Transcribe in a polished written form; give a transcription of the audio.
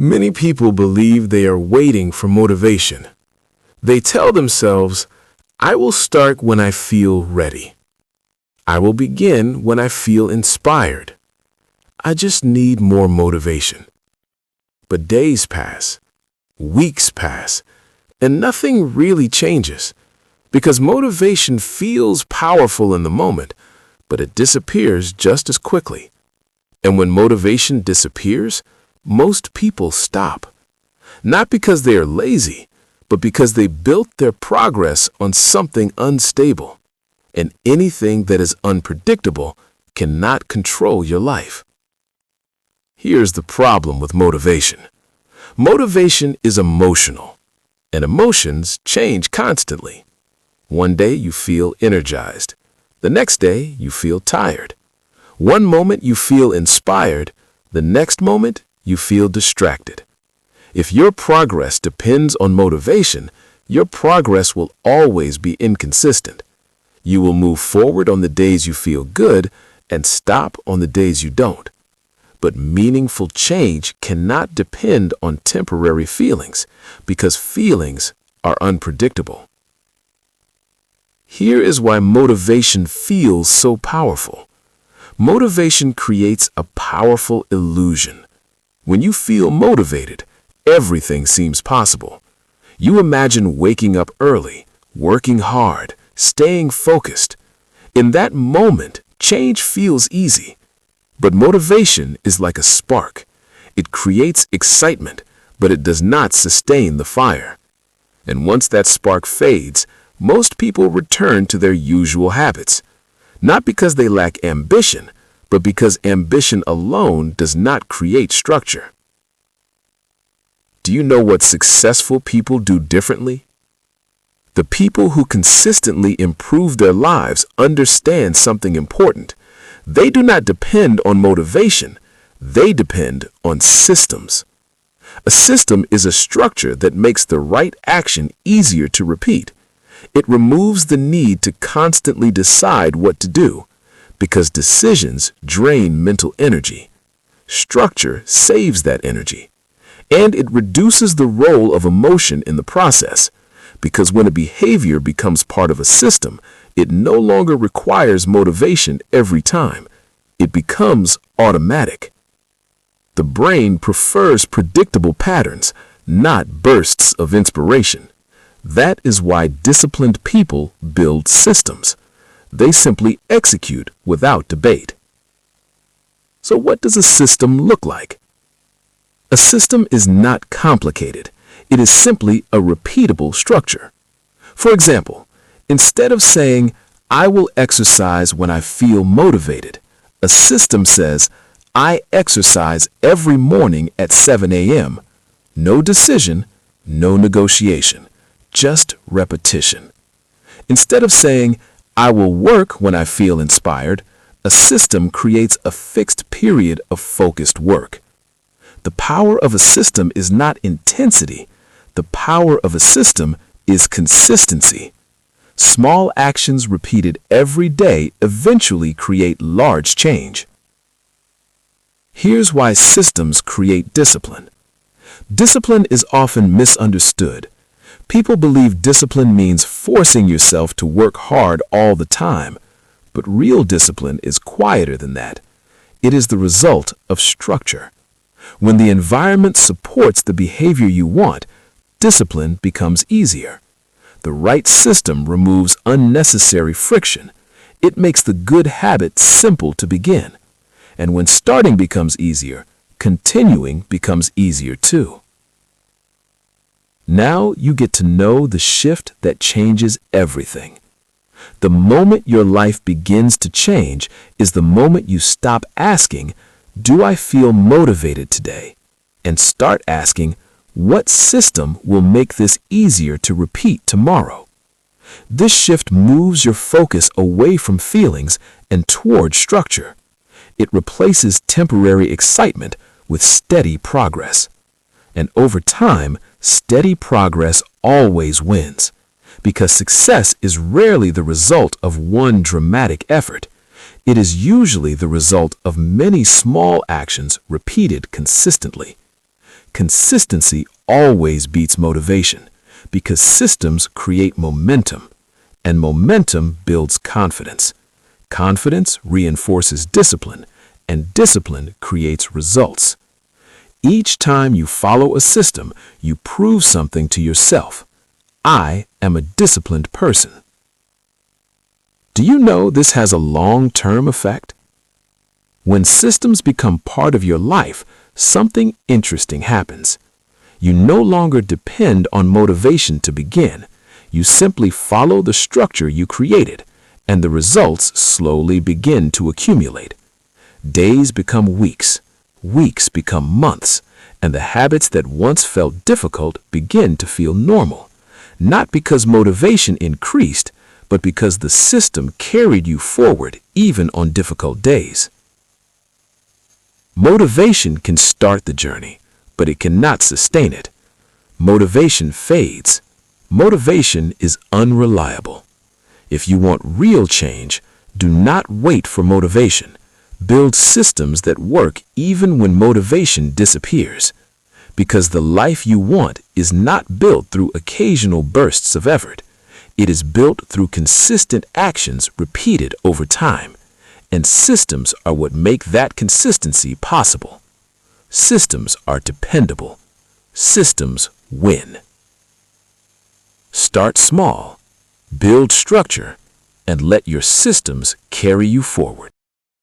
Many people believe they are waiting for motivation. They tell themselves, I will start when I feel ready. I will begin when I feel inspired. I just need more motivation. But days pass, weeks pass, and nothing really changes because motivation feels powerful in the moment, but it disappears just as quickly. And when motivation disappears, most people stop. Not because they are lazy, but because they built their progress on something unstable. And anything that is unpredictable cannot control your life. Here's the problem with motivation. Motivation is emotional, and emotions change constantly. One day you feel energized. The next day you feel tired. One moment you feel inspired. The next moment you feel distracted. If your progress depends on motivation, your progress will always be inconsistent. You will move forward on the days you feel good and stop on the days you don't. But meaningful change cannot depend on temporary feelings because feelings are unpredictable. Here is why motivation feels so powerful. Motivation creates a powerful illusion. When you feel motivated, everything seems possible. You imagine waking up early, working hard, staying focused. In that moment, change feels easy. But motivation is like a spark. It creates excitement, but it does not sustain the fire. And once that spark fades, most people return to their usual habits. Not because they lack ambition, but because ambition alone does not create structure. Do you know what successful people do differently? The people who consistently improve their lives understand something important. They do not depend on motivation. They depend on systems. A system is a structure that makes the right action easier to repeat. It removes the need to constantly decide what to do, because decisions drain mental energy. Structure saves that energy. And it reduces the role of emotion in the process, because when a behavior becomes part of a system, it no longer requires motivation every time. It becomes automatic. The brain prefers predictable patterns, not bursts of inspiration. That is why disciplined people build systems. They simply execute without debate. So what does a system look like? A system is not complicated. It is simply a repeatable structure. For example, instead of saying, I will exercise when I feel motivated, a system says, I exercise every morning at 7 a.m. No decision, no negotiation, just repetition. Instead of saying, I will work when I feel inspired, a system creates a fixed period of focused work. The power of a system is not intensity. The power of a system is consistency. Small actions repeated every day eventually create large change. Here's why systems create discipline. Discipline is often misunderstood. People believe discipline means forcing yourself to work hard all the time, but real discipline is quieter than that. It is the result of structure. When the environment supports the behavior you want, discipline becomes easier. The right system removes unnecessary friction. It makes the good habit simple to begin. And when starting becomes easier, continuing becomes easier too. Now you get to know the shift that changes everything. The moment your life begins to change is the moment you stop asking, do I feel motivated today? And start asking, what system will make this easier to repeat tomorrow? This shift moves your focus away from feelings and toward structure. It replaces temporary excitement with steady progress. And over time, steady progress always wins, because success is rarely the result of one dramatic effort. It is usually the result of many small actions repeated consistently. Consistency always beats motivation because systems create momentum, and momentum builds confidence. Confidence reinforces discipline, and discipline creates results. Each time you follow a system, you prove something to yourself. I am a disciplined person. Do you know this has a long-term effect? When systems become part of your life, something interesting happens. You no longer depend on motivation to begin. You simply follow the structure you created, and the results slowly begin to accumulate. Days become weeks, weeks become months, and the habits that once felt difficult begin to feel normal. Not because motivation increased, but because the system carried you forward even on difficult days. Motivation can start the journey, but it cannot sustain it. Motivation fades. Motivation is unreliable. If you want real change, do not wait for motivation. Build systems that work even when motivation disappears. Because the life you want is not built through occasional bursts of effort. It is built through consistent actions repeated over time. And systems are what make that consistency possible. Systems are dependable. Systems win. Start small, build structure, and let your systems carry you forward.